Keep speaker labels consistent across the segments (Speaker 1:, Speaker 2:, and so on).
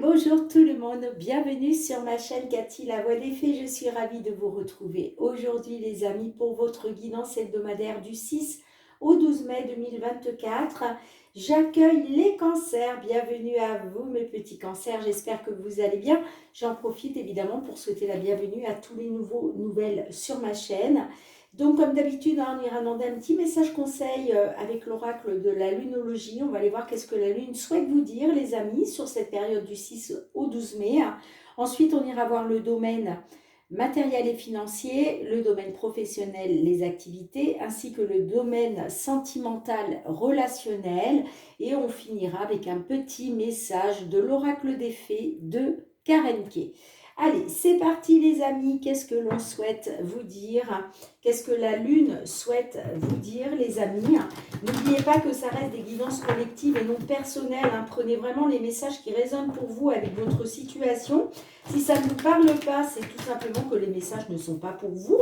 Speaker 1: bonjour tout le monde, bienvenue sur ma chaîne Cathy La Voix des Fées, je suis ravie de vous retrouver aujourd'hui les amis pour votre guidance hebdomadaire du 6 au 12 mai 2024. J'accueille les cancers, bienvenue à vous mes petits cancers, j'espère que vous allez bien. J'en profite évidemment pour souhaiter la bienvenue à tous les nouvelles sur ma chaîne. Donc, comme d'habitude, on ira demander un petit message conseil avec l'oracle de la lunologie. On va aller voir qu'est-ce que la lune souhaite vous dire, les amis, sur cette période du 6 au 12 mai. Ensuite, on ira voir le domaine matériel et financier, le domaine professionnel, les activités, ainsi que le domaine sentimental, relationnel. Et on finira avec un petit message de l'oracle des fées de Karen Kay. Allez, c'est parti les amis, qu'est-ce que l'on souhaite vous dire? Qu'est-ce que la lune souhaite vous dire les amis? N'oubliez pas que ça reste des guidances collectives et non personnelles. Prenez vraiment les messages qui résonnent pour vous avec votre situation. Si ça ne vous parle pas, c'est tout simplement que les messages ne sont pas pour vous.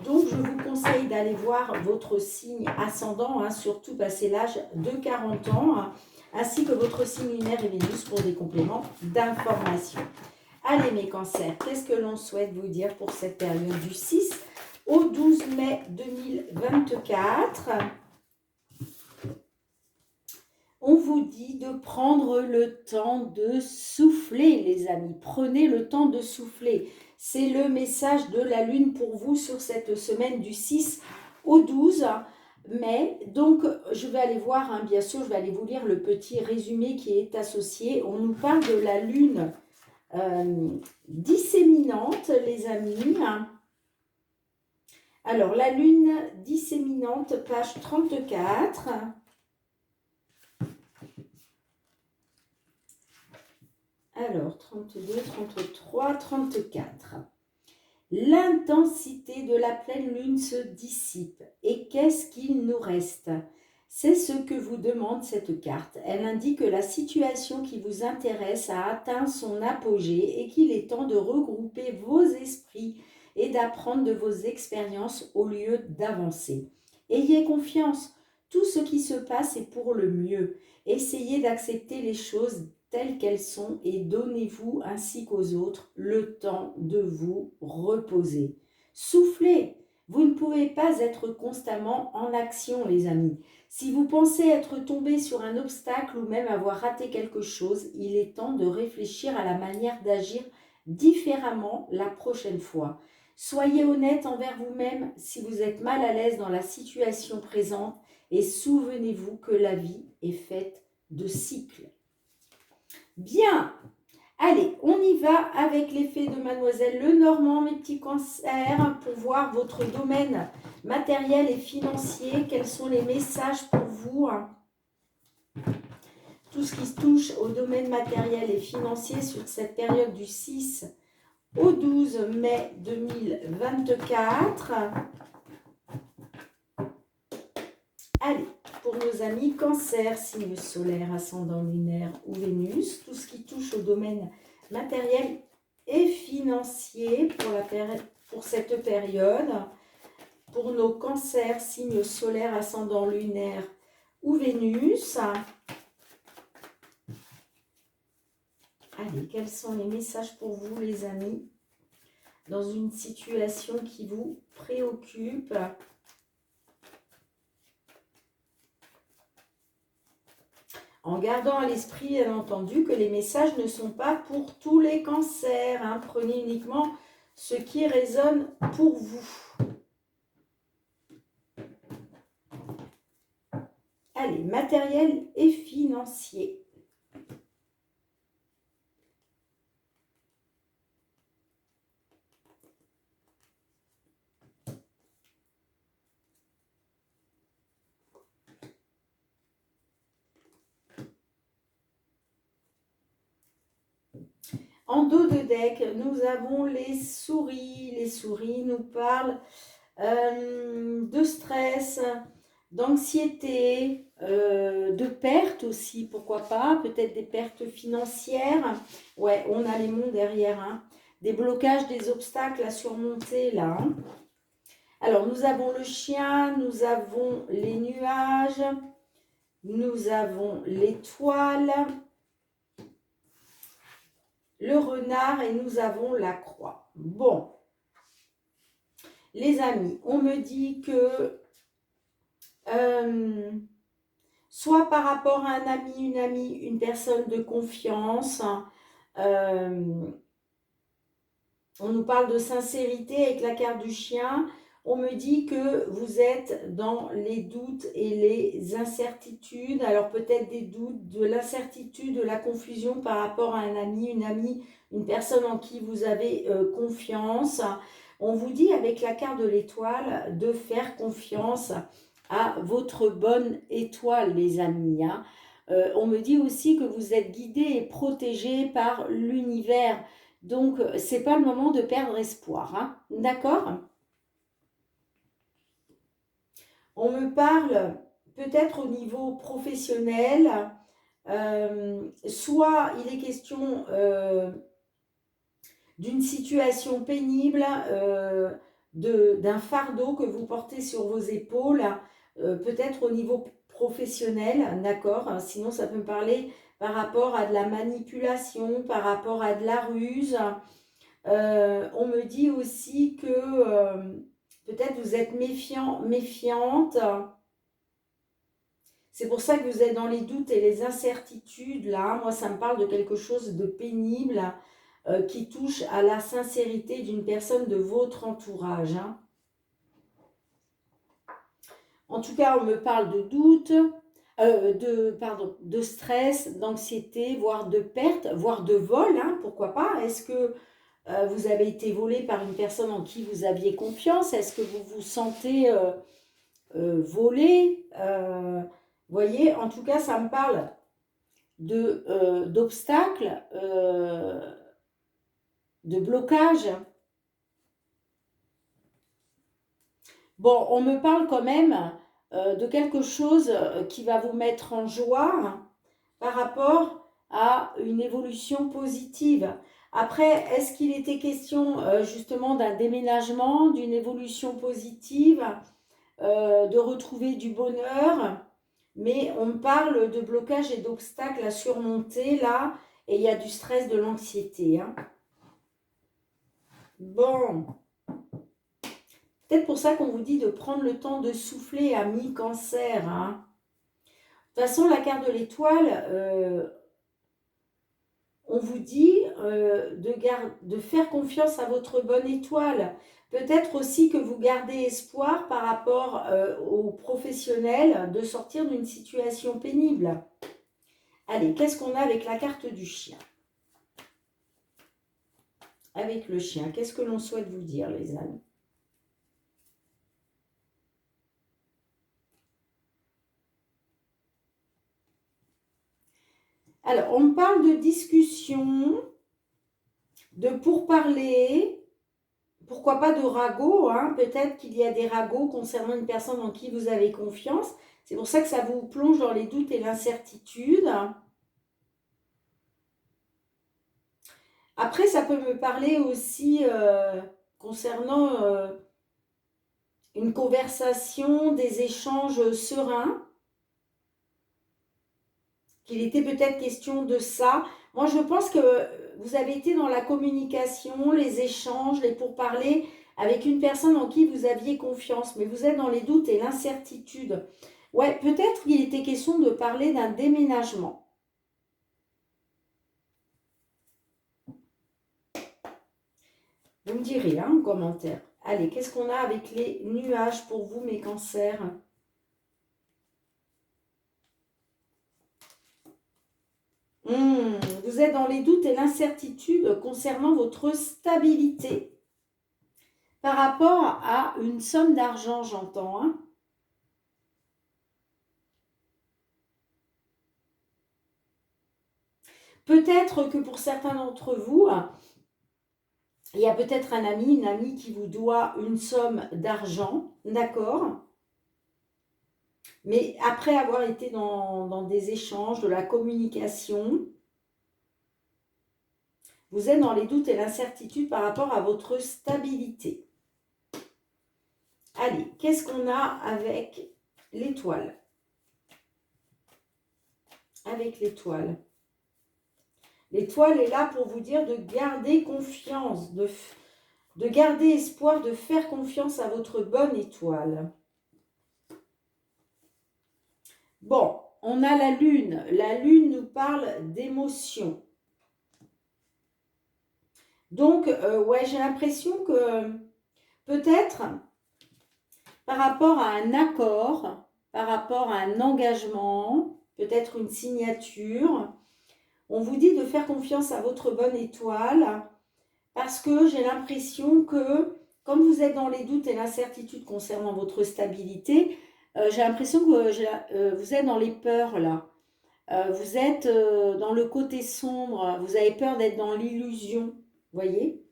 Speaker 1: Donc je vous conseille d'aller voir votre signe ascendant, surtout passé l'âge de 40 ans, ainsi que votre signe lunaire et Vénus pour des compléments d'information. Allez mes cancers, qu'est-ce que l'on souhaite vous dire pour cette période du 6 au 12 mai 2024? On vous dit de prendre le temps de souffler les amis, prenez le temps de souffler. C'est le message de la lune pour vous sur cette semaine du 6 au 12 mai. Donc je vais aller voir, bien sûr, je vais aller vous lire le petit résumé qui est associé. On nous parle de la lune disséminante les amis. Alors la lune disséminante, page 34. Alors 32, 33, 34. L'intensité de la pleine lune se dissipe. Et qu'est-ce qu'il nous reste? C'est ce que vous demande cette carte. Elle indique que la situation qui vous intéresse a atteint son apogée et qu'il est temps de regrouper vos esprits et d'apprendre de vos expériences au lieu d'avancer. Ayez confiance, tout ce qui se passe est pour le mieux. Essayez d'accepter les choses telles qu'elles sont et donnez-vous ainsi qu'aux autres le temps de vous reposer. Soufflez, vous ne pouvez pas être constamment en action les amis. Si vous pensez être tombé sur un obstacle ou même avoir raté quelque chose, il est temps de réfléchir à la manière d'agir différemment la prochaine fois. Soyez honnête envers vous-même si vous êtes mal à l'aise dans la situation présente et souvenez-vous que la vie est faite de cycles. Bien, allez, on y va avec l'effet de Mademoiselle Lenormand, mes petits cancers, pour voir votre domaine matériel et financier. Quels sont les messages pour vous? Tout ce qui se touche au domaine matériel et financier sur cette période du 6 au 12 mai 2024. Allez, pour nos amis cancer, signe solaire, ascendant lunaire ou Vénus, tout ce qui touche au domaine matériel et financier pour cette période. Pour nos cancers, signe solaire, ascendant lunaire ou Vénus. Allez, quels sont les messages pour vous les amis dans une situation qui vous préoccupe? En gardant à l'esprit, bien entendu, que les messages ne sont pas pour tous les cancers. Prenez uniquement ce qui résonne pour vous. Allez, matériel et financier. En dos de deck, nous avons les souris. Les souris nous parlent de stress, d'anxiété, de pertes aussi, pourquoi pas, peut-être des pertes financières. Ouais, on a les monts derrière, des blocages, des obstacles à surmonter là. Alors, nous avons le chien, nous avons les nuages, nous avons l'étoile. le renard et nous avons la croix. Bon, les amis, on me dit que soit par rapport à un ami, une amie, une personne de confiance, on nous parle de sincérité avec la carte du chien. On me dit que vous êtes dans les doutes et les incertitudes. Alors peut-être des doutes, de l'incertitude, de la confusion par rapport à un ami, une amie, une personne en qui vous avez confiance. On vous dit avec la carte de l'étoile de faire confiance à votre bonne étoile, les amis. Hein. On me dit aussi que vous êtes guidé et protégé par l'univers. Donc, ce n'est pas le moment de perdre espoir. Hein. D'accord? On me parle peut-être au niveau professionnel. Soit il est question d'une situation pénible, d'un fardeau que vous portez sur vos épaules, peut-être au niveau professionnel, d'accord? Sinon, ça peut me parler par rapport à de la manipulation, par rapport à de la ruse. On me dit aussi que peut-être vous êtes méfiant, méfiante. C'est pour ça que vous êtes dans les doutes et les incertitudes, là. Moi, ça me parle de quelque chose de pénible qui touche à la sincérité d'une personne de votre entourage. Hein. En tout cas, on me parle de doute, de stress, d'anxiété, voire de perte, voire de vol, hein, pourquoi pas. Est-ce que vous avez été volé par une personne en qui vous aviez confiance? Est-ce que vous vous sentez volé? Voyez, en tout cas, ça me parle d'obstacles, de blocages. Bon, on me parle quand même de quelque chose qui va vous mettre en joie par rapport à une évolution positive. Après, est-ce qu'il était question justement d'un déménagement, d'une évolution positive, de retrouver du bonheur? Mais on me parle de blocage et d'obstacles à surmonter là, et il y a du stress, de l'anxiété. Hein. Bon, peut-être pour ça qu'on vous dit de prendre le temps de souffler à mi-cancer. Hein. De toute façon, la carte de l'étoile, on vous dit de faire confiance à votre bonne étoile. Peut-être aussi que vous gardez espoir par rapport aux professionnels de sortir d'une situation pénible. Allez, qu'est-ce qu'on a avec la carte du chien? Avec le chien, qu'est-ce que l'on souhaite vous dire, les amis? Alors, on me parle de discussion, de pourparler, pourquoi pas de ragots, hein? Peut-être qu'il y a des ragots concernant une personne en qui vous avez confiance. C'est pour ça que ça vous plonge dans les doutes et l'incertitude. Après, ça peut me parler aussi concernant une conversation, des échanges sereins. Qu'il était peut-être question de ça. Moi, je pense que vous avez été dans la communication, les échanges, les pourparlers avec une personne en qui vous aviez confiance, mais vous êtes dans les doutes et l'incertitude. Ouais, peut-être qu'il était question de parler d'un déménagement. Vous me direz hein, en commentaire. Allez, qu'est-ce qu'on a avec les nuages pour vous, mes cancers? Vous êtes dans les doutes et l'incertitude concernant votre stabilité. Par rapport à une somme d'argent, j'entends. Hein. Peut-être que pour certains d'entre vous, il y a peut-être un ami, une amie qui vous doit une somme d'argent, d'accord? Mais après avoir été dans des échanges, de la communication, vous êtes dans les doutes et l'incertitude par rapport à votre stabilité. Allez, qu'est-ce qu'on a avec l'étoile? Avec l'étoile. L'étoile est là pour vous dire de garder confiance, de garder espoir, de faire confiance à votre bonne étoile. Bon, on a la lune. La lune nous parle d'émotion. Donc, ouais, j'ai l'impression que peut-être par rapport à un accord, par rapport à un engagement, peut-être une signature, on vous dit de faire confiance à votre bonne étoile parce que j'ai l'impression que, comme vous êtes dans les doutes et l'incertitude concernant votre stabilité, j'ai l'impression que vous êtes dans les peurs là. Vous êtes dans le côté sombre, vous avez peur d'être dans l'illusion, voyez?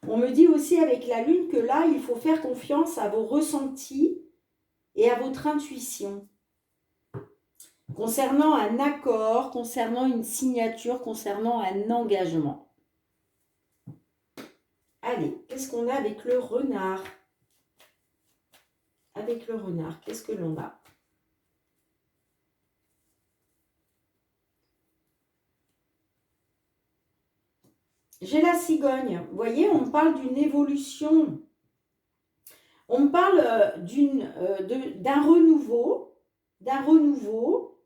Speaker 1: On me dit aussi avec la lune que là, il faut faire confiance à vos ressentis et à votre intuition. Concernant un accord, concernant une signature, concernant un engagement. Allez, qu'est-ce qu'on a avec le renard? Avec le renard, qu'est-ce que l'on a? J'ai la cigogne. Vous voyez, on parle d'une évolution. On parle d'un renouveau. D'un renouveau.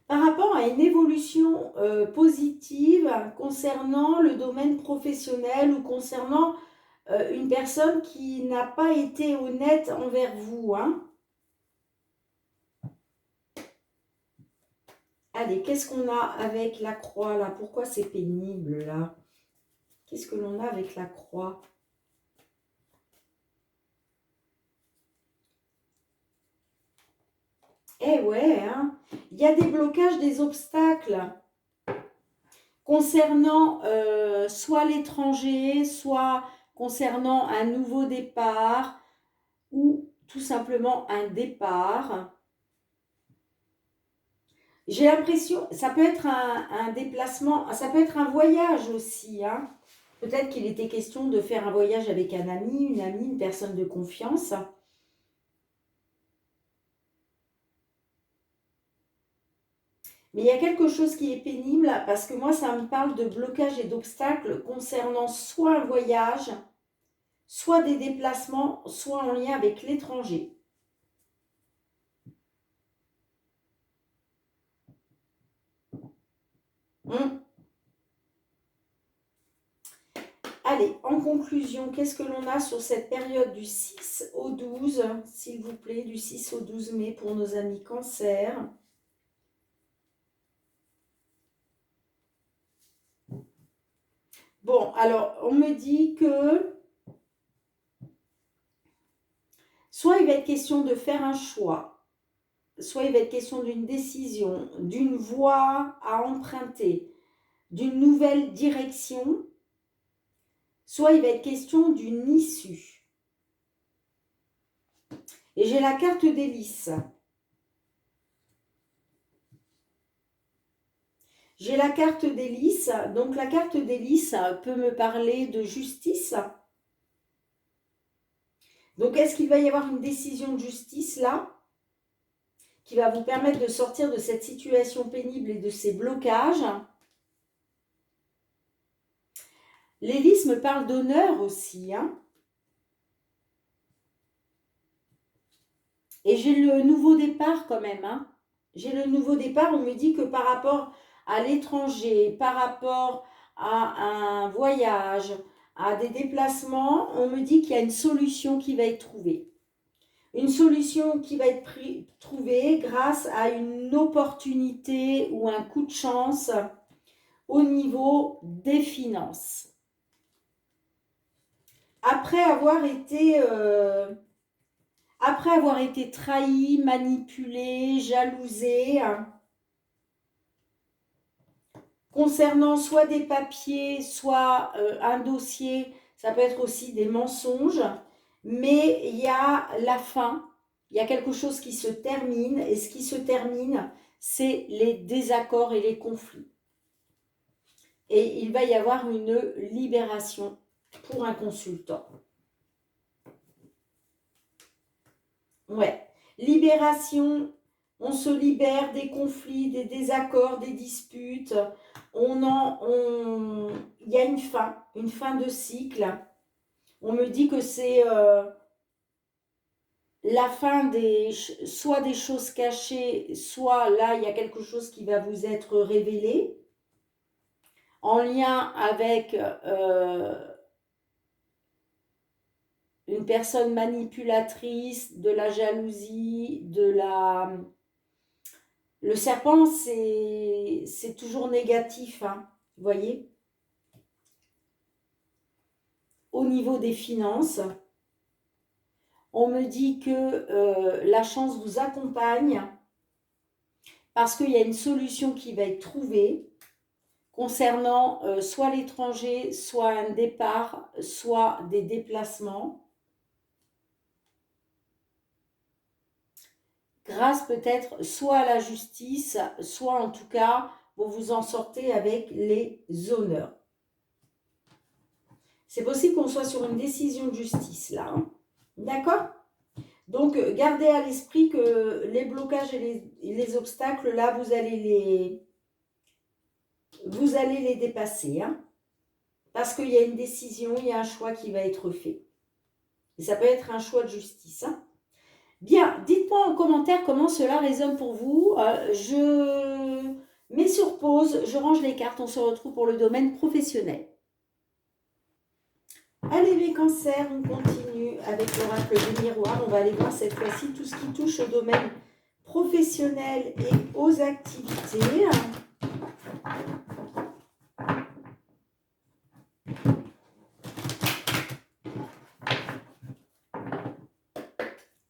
Speaker 1: Par rapport à une évolution positive concernant le domaine professionnel ou concernant une personne qui n'a pas été honnête envers vous. Hein. Allez, qu'est-ce qu'on a avec la croix là? Pourquoi c'est pénible là? Qu'est-ce que l'on a avec la croix? Eh ouais, hein, il y a des blocages, des obstacles concernant soit l'étranger, soit concernant un nouveau départ ou tout simplement un départ. J'ai l'impression, ça peut être un déplacement, ça peut être un voyage aussi. Hein. Peut-être qu'il était question de faire un voyage avec un ami, une amie, une personne de confiance. Mais il y a quelque chose qui est pénible parce que moi, ça me parle de blocage et d'obstacles concernant soit un voyage, soit des déplacements, soit en lien avec l'étranger. Allez, en conclusion, qu'est-ce que l'on a sur cette période du 6 au 12, s'il vous plaît, du 6 au 12 mai pour nos amis Cancer? Bon, alors, on me dit que soit il va être question de faire un choix, soit il va être question d'une décision, d'une voie à emprunter, d'une nouvelle direction, soit il va être question d'une issue. Et j'ai la carte des lys. J'ai la carte des lys. Donc la carte des lys peut me parler de justice. Donc est-ce qu'il va y avoir une décision de justice là qui va vous permettre de sortir de cette situation pénible et de ces blocages? Les lys me parlent d'honneur aussi. Hein. Et j'ai le nouveau départ quand même. Hein. J'ai le nouveau départ. On me dit que par rapport à l'étranger, par rapport à un voyage, à des déplacements, on me dit qu'il y a une solution qui va être trouvée. Une solution qui va être trouvée grâce à une opportunité ou un coup de chance au niveau des finances. Après avoir été trahi, manipulé, jalousé, concernant soit des papiers, soit un dossier, ça peut être aussi des mensonges, mais il y a la fin, il y a quelque chose qui se termine, et ce qui se termine, c'est les désaccords et les conflits. Et il va y avoir une libération pour un consultant. Ouais, libération On se libère des conflits, des désaccords, des disputes. Il y a une fin de cycle. On me dit que c'est la fin soit des choses cachées, soit là, il y a quelque chose qui va vous être révélé en lien avec une personne manipulatrice, de la jalousie, Le serpent, c'est toujours négatif, hein, vous voyez. Au niveau des finances, on me dit que la chance vous accompagne parce qu'il y a une solution qui va être trouvée concernant soit l'étranger, soit un départ, soit des déplacements. Grâce peut-être soit à la justice, soit en tout cas, vous vous en sortez avec les honneurs. C'est possible qu'on soit sur une décision de justice là. Hein. D'accord ? Donc, gardez à l'esprit que les blocages et les obstacles, là, vous allez les dépasser. Hein, parce qu'il y a une décision, il y a un choix qui va être fait. Et ça peut être un choix de justice. Hein. Bien, dites-moi en commentaire comment cela résonne pour vous. Je mets sur pause, je range les cartes, on se retrouve pour le domaine professionnel. Allez les cancers, on continue avec l'oracle des miroirs. On va aller voir cette fois-ci tout ce qui touche au domaine professionnel et aux activités.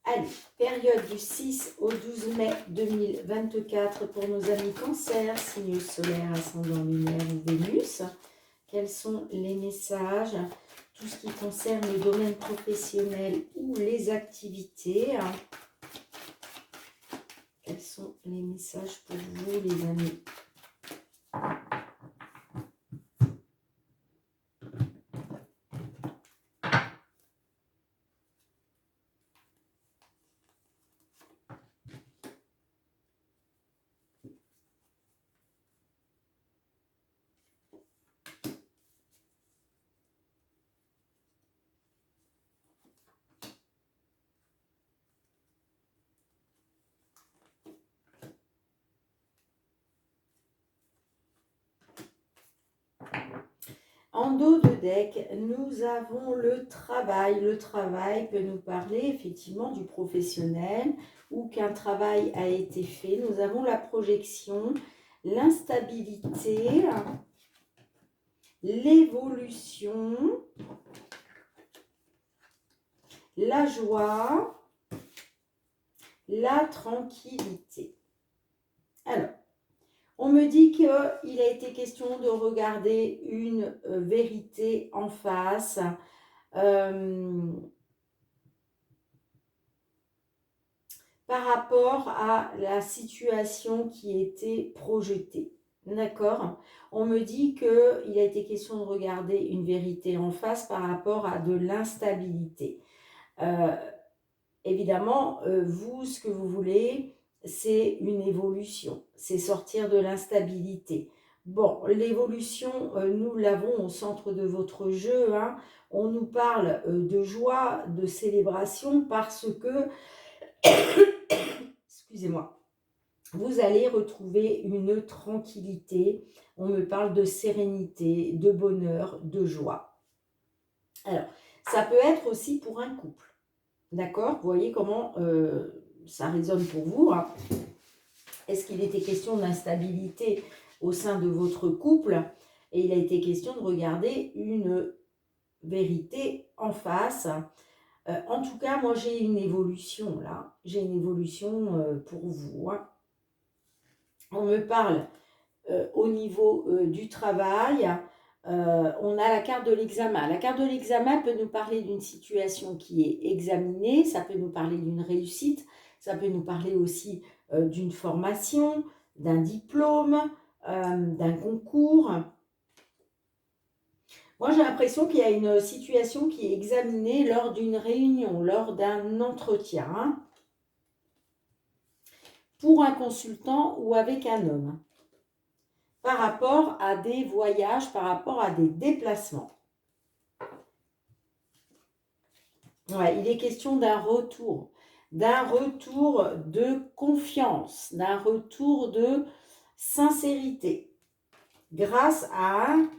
Speaker 1: Allez, période du 6 au 12 mai 2024 pour nos amis cancers, signe solaire, ascendant lunaire ou Vénus. Quels sont les messages ? Tout ce qui concerne le domaine professionnel ou les activités. Quels sont les messages pour vous, les amis ? En dos de deck, nous avons le travail. Le travail peut nous parler effectivement du professionnel ou qu'un travail a été fait. Nous avons la projection, l'instabilité, l'évolution, la joie, la tranquillité. Alors, on me dit qu'il a été question de regarder une vérité en face. Par rapport à la situation qui était projetée. D'accord ? On me dit qu'il a été question de regarder une vérité en face par rapport à de l'instabilité. Évidemment, vous, ce que vous voulez, c'est une évolution, c'est sortir de l'instabilité. Bon, l'évolution, nous l'avons au centre de votre jeu. Hein. On nous parle de joie, de célébration parce que, excusez-moi, vous allez retrouver une tranquillité. On me parle de sérénité, de bonheur, de joie. Alors, ça peut être aussi pour un couple. D'accord ? Vous voyez comment ça résonne pour vous. Hein. Est-ce qu'il était question d'instabilité au sein de votre couple ? Et il a été question de regarder une vérité en face. En tout cas, moi, j'ai une évolution là. J'ai une évolution pour vous. Hein. On me parle au niveau du travail. On a la carte de l'examen. La carte de l'examen peut nous parler d'une situation qui est examinée, ça peut nous parler d'une réussite, ça peut nous parler aussi d'une formation, d'un diplôme, d'un concours. Moi, j'ai l'impression qu'il y a une situation qui est examinée lors d'une réunion, lors d'un entretien. pour un consultant ou avec un homme, par rapport à des voyages, par rapport à des déplacements. Ouais, il est question d'un retour de confiance, d'un retour de sincérité, grâce à un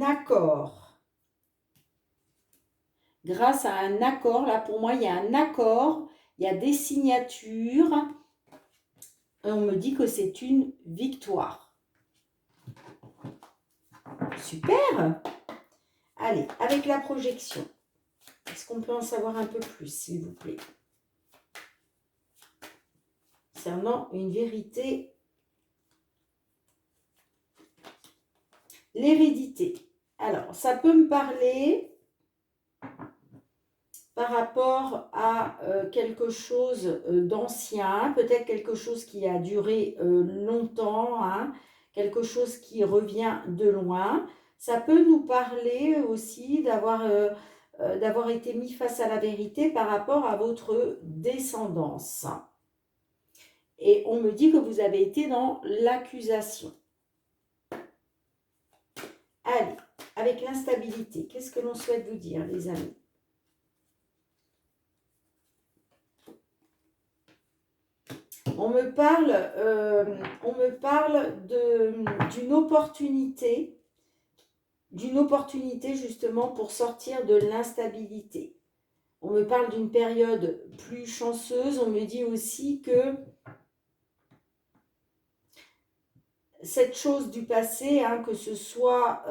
Speaker 1: accord. Grâce à un accord, là pour moi il y a un accord, il y a des signatures, et on me dit que c'est une victoire. Super! Allez, avec la projection, est-ce qu'on peut en savoir un peu plus, s'il vous plaît? Concernant une vérité, l'hérédité. Alors, ça peut me parler par rapport à quelque chose d'ancien, peut-être quelque chose qui a duré longtemps, hein, quelque chose qui revient de loin. Ça peut nous parler aussi d'avoir été mis face à la vérité par rapport à votre descendance. Et on me dit que vous avez été dans l'accusation. Allez, avec l'instabilité, qu'est-ce que l'on souhaite vous dire, les amis? On me parle d'une opportunité justement pour sortir de l'instabilité. On me parle d'une période plus chanceuse. On me dit aussi que cette chose du passé, hein, que ce soit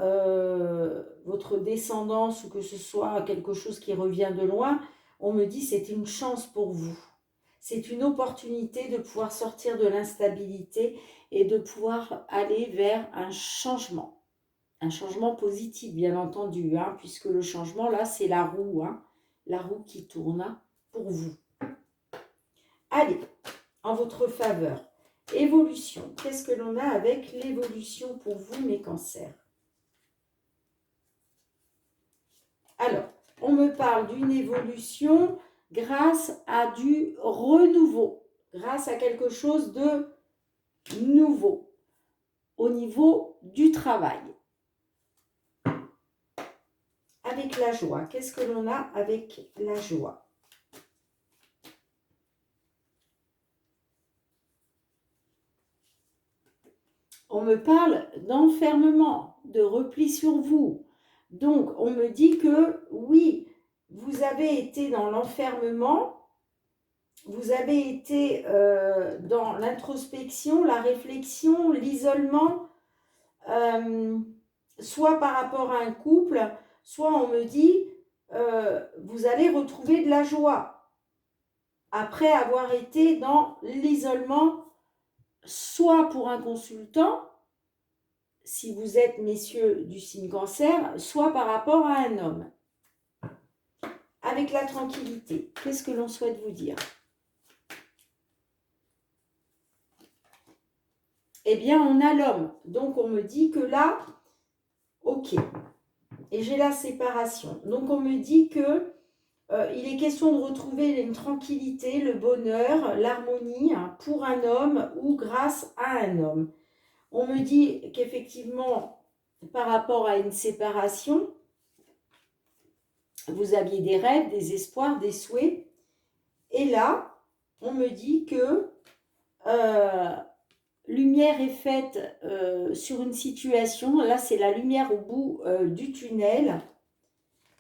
Speaker 1: votre descendance ou que ce soit quelque chose qui revient de loin, on me dit c'est une chance pour vous. C'est une opportunité de pouvoir sortir de l'instabilité et de pouvoir aller vers un changement positif, bien entendu, hein, puisque le changement, là, c'est la roue, hein, la roue qui tourne pour vous. Allez, en votre faveur. Évolution. Qu'est-ce que l'on a avec l'évolution pour vous, mes cancers? Alors, on me parle d'une évolution grâce à du renouveau, grâce à quelque chose de nouveau au niveau du travail. Avec la joie, qu'est-ce que l'on a avec la joie? On me parle d'enfermement, de repli sur vous. Donc, on me dit que oui, vous avez été dans l'enfermement, vous avez été dans l'introspection, la réflexion, l'isolement, soit par rapport à un couple, soit on me dit, vous allez retrouver de la joie après avoir été dans l'isolement, soit pour un consultant, si vous êtes messieurs du signe cancer, soit par rapport à un homme. Avec la tranquillité, qu'est-ce que l'on souhaite vous dire? Eh bien, on a l'homme. Donc, on me dit que là, ok. Et j'ai la séparation. Donc, on me dit que il est question de retrouver une tranquillité, le bonheur, l'harmonie, hein, pour un homme ou grâce à un homme. On me dit qu'effectivement, par rapport à une séparation, vous aviez des rêves, des espoirs, des souhaits. Et là, on me dit que lumière est faite sur une situation. Là, c'est la lumière au bout du tunnel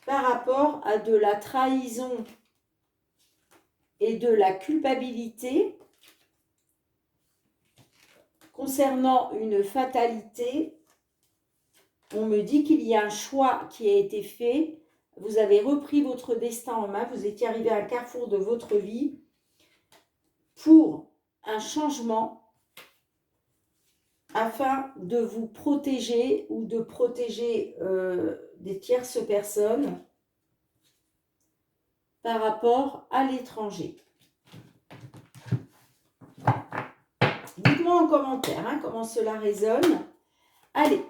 Speaker 1: par rapport à de la trahison et de la culpabilité concernant une fatalité. On me dit qu'il y a un choix qui a été fait. Vous avez repris votre destin en main. Vous étiez arrivé à un carrefour de votre vie pour un changement afin de vous protéger ou de protéger des tierces personnes par rapport à l'étranger. Dites-moi en commentaire hein, comment cela résonne. Allez,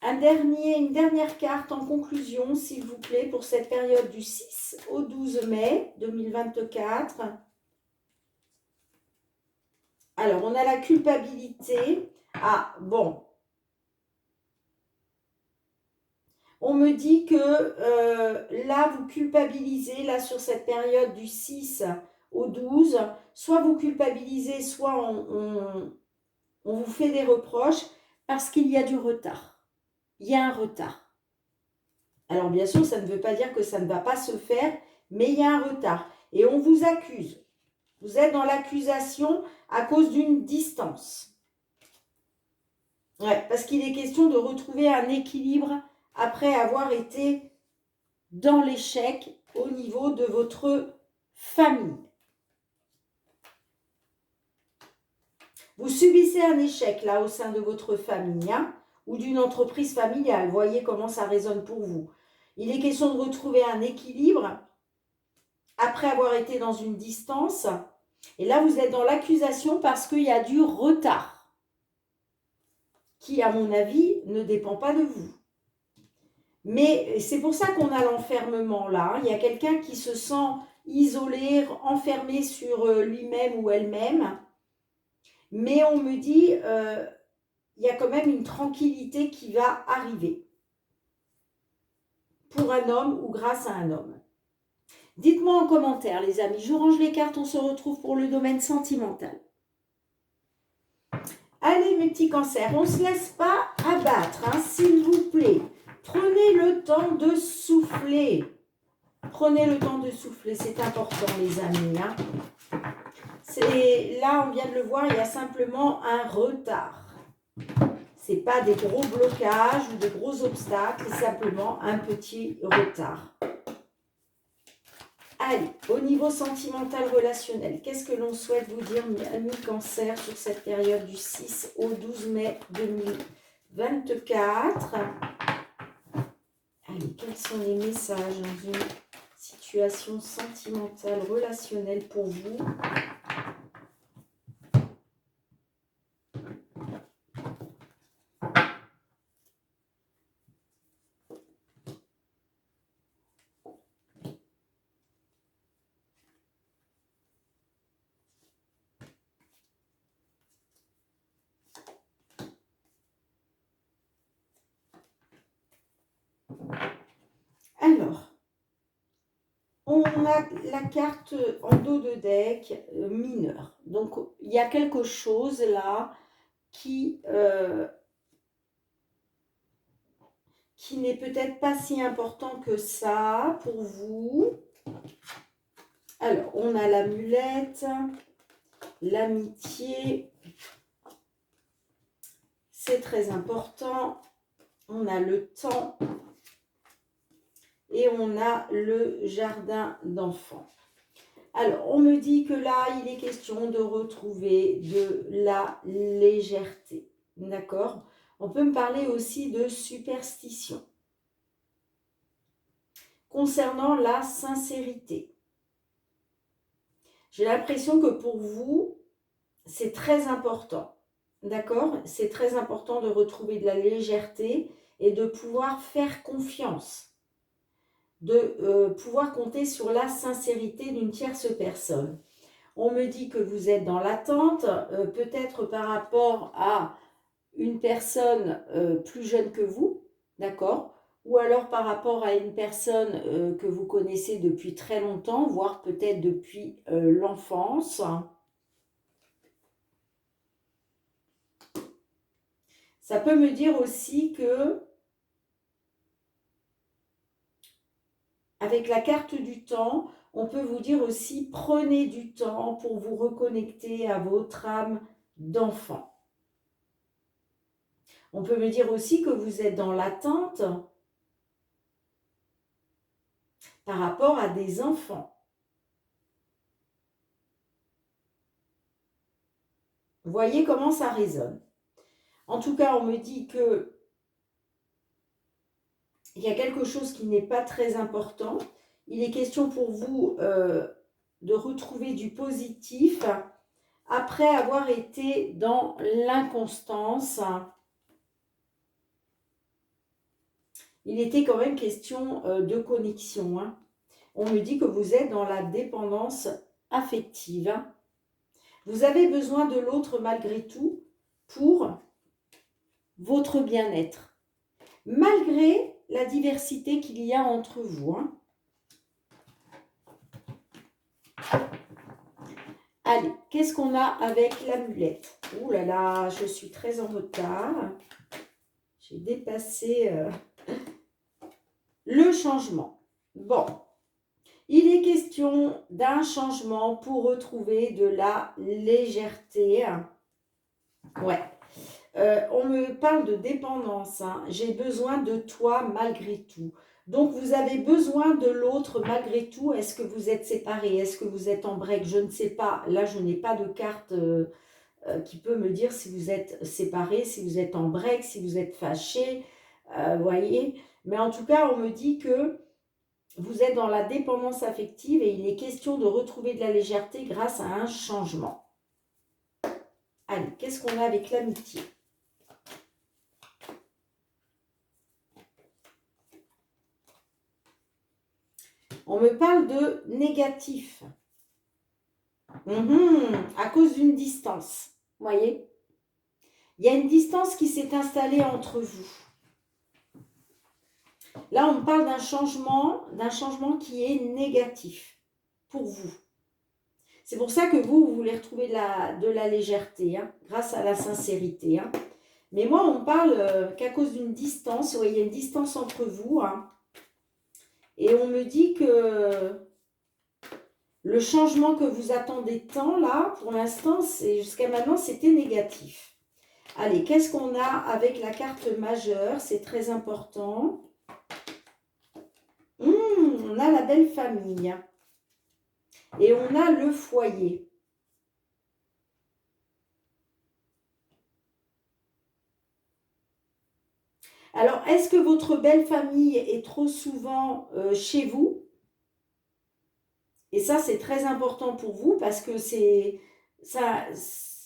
Speaker 1: une dernière carte en conclusion, s'il vous plaît, pour cette période du 6 au 12 mai 2024. Alors, on a la culpabilité. Ah, bon. On me dit que là, vous culpabilisez, là, sur cette période du 6 au 12. Soit vous culpabilisez, soit on vous fait des reproches parce qu'il y a du retard. Il y a un retard. Alors, bien sûr, ça ne veut pas dire que ça ne va pas se faire, mais il y a un retard. Et on vous accuse. Vous êtes dans l'accusation à cause d'une distance. Ouais, parce qu'il est question de retrouver un équilibre après avoir été dans l'échec au niveau de votre famille. Vous subissez un échec là au sein de votre famille ou d'une entreprise familiale. Voyez comment ça résonne pour vous. Il est question de retrouver un équilibre après avoir été dans une distance. Et là, vous êtes dans l'accusation parce qu'il y a du retard qui, à mon avis, ne dépend pas de vous. Mais c'est pour ça qu'on a l'enfermement là. Il y a quelqu'un qui se sent isolé, enfermé sur lui-même ou elle-même. Mais on me dit, il y a quand même une tranquillité qui va arriver. Pour un homme ou grâce à un homme. Dites-moi en commentaire, les amis. Je range les cartes, on se retrouve pour le domaine sentimental. Allez, mes petits cancers, on ne se laisse pas abattre, s'il vous plaît. Prenez le temps de souffler. Prenez le temps de souffler, c'est important, les amis. Là, on vient de le voir, il y a simplement un retard. Ce n'est pas des gros blocages ou des gros obstacles, c'est simplement un petit retard. Allez, au niveau sentimental relationnel, qu'est-ce que l'on souhaite vous dire, mes amis cancers, sur cette période du 6 au 12 mai 2024 ? Allez, quels sont les messages dans une situation sentimentale relationnelle pour vous ? Alors, on a la carte en dos de deck mineure. Donc, il y a quelque chose là qui n'est peut-être pas si important que ça pour vous. Alors, on a l'amulette, l'amitié, c'est très important. On a le temps. Et on a le jardin d'enfants. Alors, on me dit que là, il est question de retrouver de la légèreté. D'accord ? On peut me parler aussi de superstition. Concernant la sincérité. J'ai l'impression que pour vous, c'est très important. D'accord ? C'est très important de retrouver de la légèreté et de pouvoir faire confiance. De pouvoir compter sur la sincérité d'une tierce personne. On me dit que vous êtes dans l'attente, peut-être par rapport à une personne plus jeune que vous, d'accord ? Ou alors par rapport à une personne que vous connaissez depuis très longtemps, voire peut-être depuis l'enfance. Ça peut me dire aussi que avec la carte du temps, on peut vous dire aussi, prenez du temps pour vous reconnecter à votre âme d'enfant. On peut me dire aussi que vous êtes dans l'attente par rapport à des enfants. Vous voyez comment ça résonne. En tout cas, on me dit que il y a quelque chose qui n'est pas très important. Il est question pour vous de retrouver du positif après avoir été dans l'inconstance. Il était quand même question de connexion. On me dit que vous êtes dans la dépendance affective. Vous avez besoin de l'autre malgré tout pour votre bien-être. Malgré la diversité qu'il y a entre vous. Hein. Allez, qu'est-ce qu'on a avec l'amulette? Ouh là là, je suis très en retard. J'ai dépassé le changement. Bon, il est question d'un changement pour retrouver de la légèreté. Ouais. On me parle de dépendance. Hein. J'ai besoin de toi malgré tout. Donc, vous avez besoin de l'autre malgré tout. Est-ce que vous êtes séparés? Est-ce que vous êtes en break? Je ne sais pas. Là, je n'ai pas de carte qui peut me dire si vous êtes séparés, si vous êtes en break, si vous êtes fâchés. Voyez. Mais en tout cas, on me dit que vous êtes dans la dépendance affective et il est question de retrouver de la légèreté grâce à un changement. Allez, qu'est-ce qu'on a avec l'amitié? On me parle de négatif. À cause d'une distance. Vous voyez? Il y a une distance qui s'est installée entre vous. Là, on me parle d'un changement qui est négatif pour vous. C'est pour ça que vous voulez retrouver de la légèreté, hein, grâce à la sincérité. Hein. Mais moi, on me parle qu'à cause d'une distance, ouais, il y a une distance entre vous. Hein, et on me dit que le changement que vous attendez tant, là, pour l'instant, jusqu'à maintenant, c'était négatif. Allez, qu'est-ce qu'on a avec la carte majeure? C'est très important. On a la belle famille. Et on a le foyer. Alors, est-ce que votre belle famille est trop souvent chez vous? Et ça, c'est très important pour vous parce que ça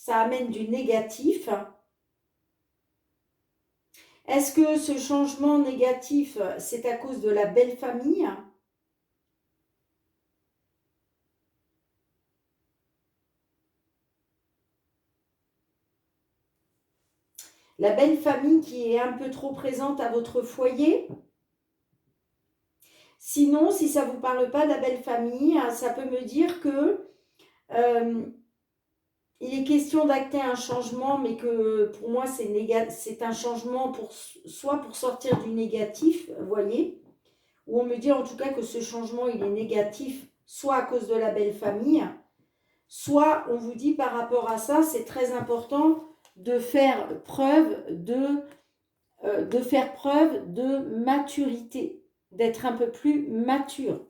Speaker 1: amène du négatif. Est-ce que ce changement négatif, c'est à cause de la belle famille? La belle famille qui est un peu trop présente à votre foyer? Sinon, si ça ne vous parle pas de la belle famille, ça peut me dire que il est question d'acter un changement, mais que pour moi, c'est un changement soit pour sortir du négatif, vous voyez, ou on me dit en tout cas que ce changement, il est négatif, soit à cause de la belle famille, soit on vous dit par rapport à ça, c'est très important de faire preuve de maturité, d'être un peu plus mature.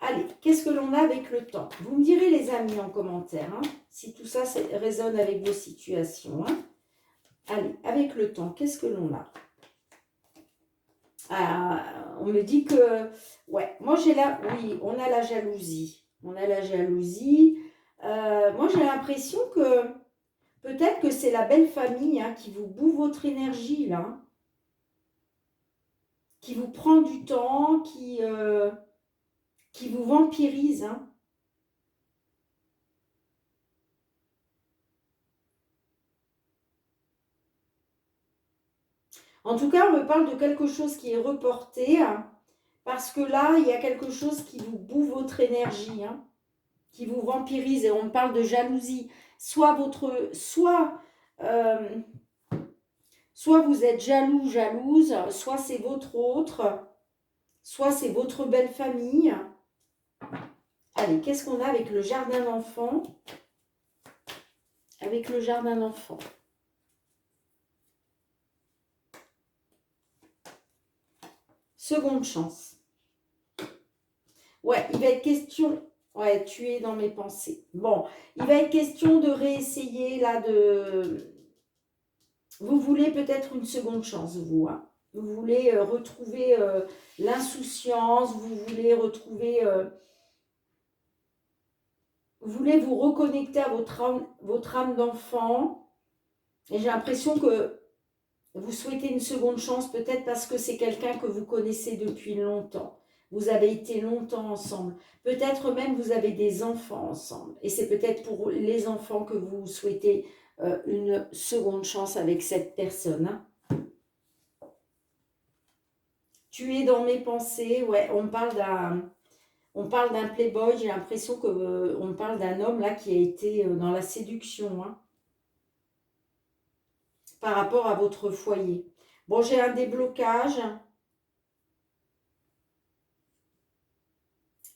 Speaker 1: Allez, qu'est-ce que l'on a avec le temps? Vous me direz les amis en commentaire, hein, si tout ça résonne avec vos situations. Hein. Allez, avec le temps, qu'est-ce que l'on a? On me dit que, ouais, moi j'ai oui, on a la jalousie. On a la jalousie. Moi j'ai l'impression que peut-être que c'est la belle famille hein, qui vous bouffe votre énergie là. Qui vous prend du temps, qui vous vampirise. Hein. En tout cas, on me parle de quelque chose qui est reporté, hein, parce que là, il y a quelque chose qui vous bouffe votre énergie, hein, qui vous vampirise, et on me parle de jalousie. Soit vous êtes jaloux, jalouse, soit c'est votre autre, soit c'est votre belle famille. Allez, qu'est-ce qu'on a avec le jardin d'enfants? Avec le jardin d'enfants. Seconde chance. Ouais, il va être question... Ouais, tu es dans mes pensées. Bon, il va être question de réessayer, là, de... Vous voulez peut-être une seconde chance, vous. Hein. Vous voulez retrouver l'insouciance, vous voulez retrouver... vous voulez vous reconnecter à votre âme d'enfant. Et j'ai l'impression que vous souhaitez une seconde chance, peut-être parce que c'est quelqu'un que vous connaissez depuis longtemps. Vous avez été longtemps ensemble. Peut-être même vous avez des enfants ensemble. Et c'est peut-être pour les enfants que vous souhaitez une seconde chance avec cette personne. Hein. Tu es dans mes pensées. Ouais, on parle d'un playboy. J'ai l'impression que on parle d'un homme là qui a été dans la séduction. Hein, par rapport à votre foyer. Bon, j'ai un déblocage.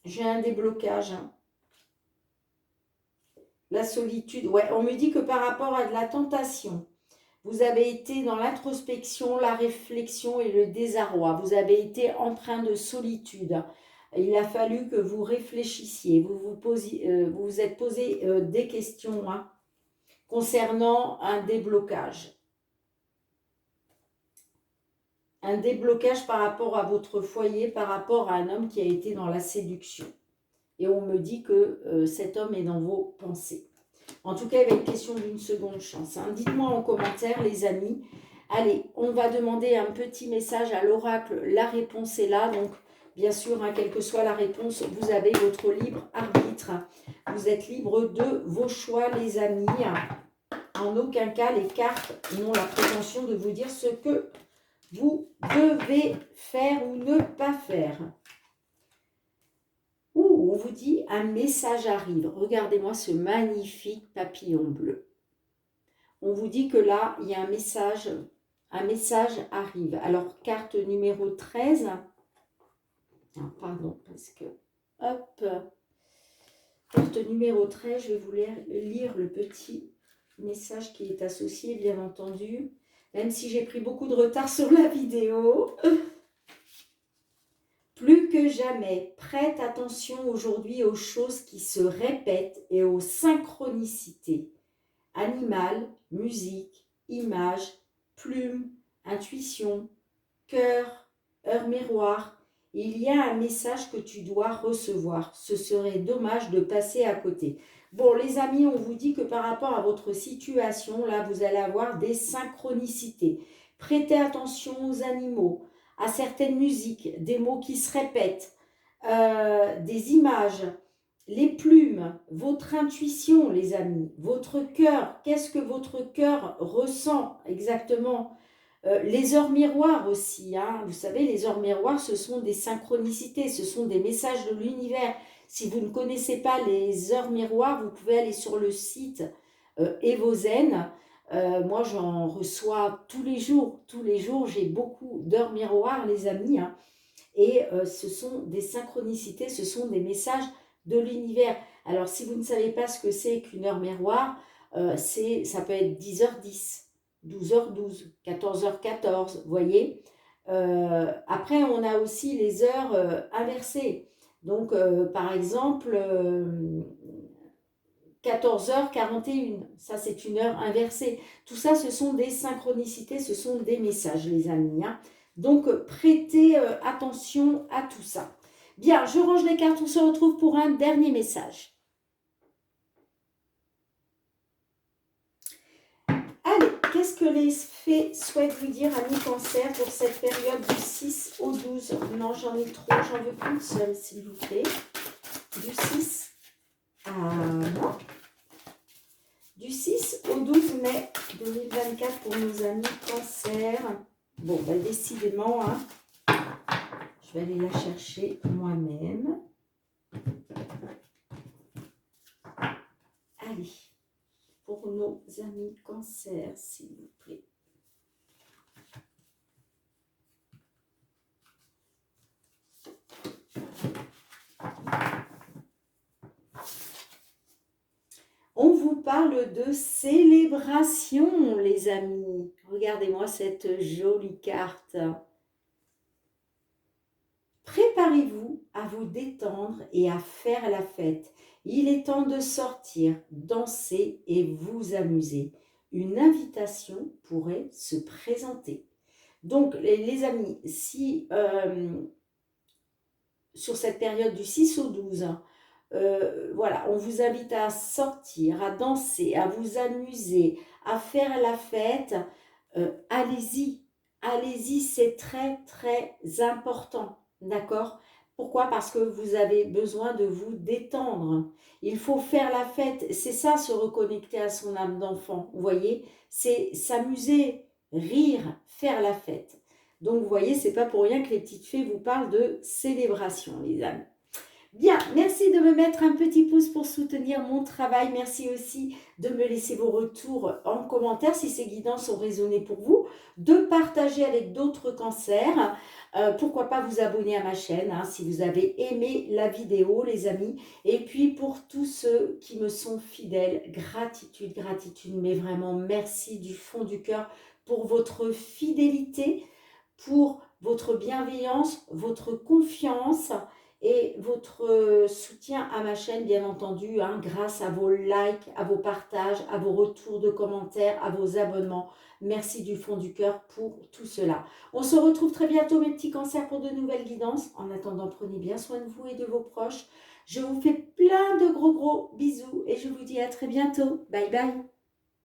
Speaker 1: J'ai un déblocage. Hein. La solitude. Ouais, on me dit que par rapport à de la tentation, vous avez été dans l'introspection, la réflexion et le désarroi. Vous avez été empreint de solitude. Il a fallu que vous réfléchissiez. Vous vous êtes posé des questions hein, concernant un déblocage. Un déblocage par rapport à votre foyer, par rapport à un homme qui a été dans la séduction. Et on me dit que cet homme est dans vos pensées. En tout cas, il va être question d'une seconde chance. Hein. Dites-moi en commentaire, les amis. Allez, on va demander un petit message à l'oracle. La réponse est là. Donc, bien sûr, hein, quelle que soit la réponse, vous avez votre libre arbitre. Vous êtes libre de vos choix, les amis. En aucun cas, les cartes n'ont la prétention de vous dire ce que vous devez faire ou ne pas faire. On vous dit un message arrive. Regardez-moi ce magnifique papillon bleu. On vous dit que là, il y a un message arrive. Alors, carte numéro 13. Ah, pardon, parce que... Hop. Carte numéro 13, je vais vous lire le petit message qui est associé, bien entendu. Même si j'ai pris beaucoup de retard sur la vidéo. Plus que jamais, prête attention aujourd'hui aux choses qui se répètent et aux synchronicités. Animal, musique, image, plume, intuition, cœur, heure miroir. Il y a un message que tu dois recevoir. Ce serait dommage de passer à côté. Bon, les amis, on vous dit que par rapport à votre situation, là, vous allez avoir des synchronicités. Prêtez attention aux animaux, à certaines musiques, des mots qui se répètent, des images, les plumes, votre intuition, les amis, votre cœur. Qu'est-ce que votre cœur ressent exactement? Les heures miroirs aussi, hein. Vous savez, les heures miroirs, ce sont des synchronicités, ce sont des messages de l'univers. Si vous ne connaissez pas les heures miroirs, vous pouvez aller sur le site Evozen. Moi, j'en reçois tous les jours, j'ai beaucoup d'heures miroirs, les amis. Hein. Et ce sont des synchronicités, ce sont des messages de l'univers. Alors, si vous ne savez pas ce que c'est qu'une heure miroir, ça peut être 10h10. 12h12, 14h14, vous voyez. Après, on a aussi les heures inversées. Donc, par exemple, 14h41, ça c'est une heure inversée. Tout ça, ce sont des synchronicités, ce sont des messages, les amis. Hein. Donc, prêtez attention à tout ça. Bien, je range les cartes, on se retrouve pour un dernier message. Allez, qu'est-ce que les fées souhaitent vous dire à mi-cancer pour cette période du 6 au 12? Non, j'en ai trop, j'en veux qu'une seule, s'il vous plaît. Du 6 à... non. Du 6 au 12 mai 2024 pour nos amis cancer. Bon, ben décidément, hein, je vais aller la chercher moi-même. Allez. Pour nos amis cancer, s'il vous plaît. On vous parle de célébration, les amis. Regardez-moi cette jolie carte. Préparez-vous à vous détendre et à faire la fête. Il est temps de sortir, danser et vous amuser. Une invitation pourrait se présenter. Donc, les amis, si sur cette période du 6 au 12, voilà, on vous invite à sortir, à danser, à vous amuser, à faire la fête, allez-y, allez-y, c'est très, très important, d'accord? Pourquoi? Parce que vous avez besoin de vous détendre. Il faut faire la fête. C'est ça, se reconnecter à son âme d'enfant. Vous voyez? C'est s'amuser, rire, faire la fête. Donc, vous voyez, c'est pas pour rien que les petites fées vous parlent de célébration, les amis. Bien, merci de me mettre un petit pouce pour soutenir mon travail. Merci aussi de me laisser vos retours en commentaire si ces guidances ont résonné pour vous, de partager avec d'autres cancers. Pourquoi pas vous abonner à ma chaîne hein, si vous avez aimé la vidéo, les amis. Et puis pour tous ceux qui me sont fidèles, gratitude, gratitude, mais vraiment merci du fond du cœur pour votre fidélité, pour votre bienveillance, votre confiance et votre soutien à ma chaîne, bien entendu, hein, grâce à vos likes, à vos partages, à vos retours de commentaires, à vos abonnements. Merci du fond du cœur pour tout cela. On se retrouve très bientôt, mes petits cancers, pour de nouvelles guidances. En attendant, prenez bien soin de vous et de vos proches. Je vous fais plein de gros bisous et je vous dis à très bientôt. Bye bye.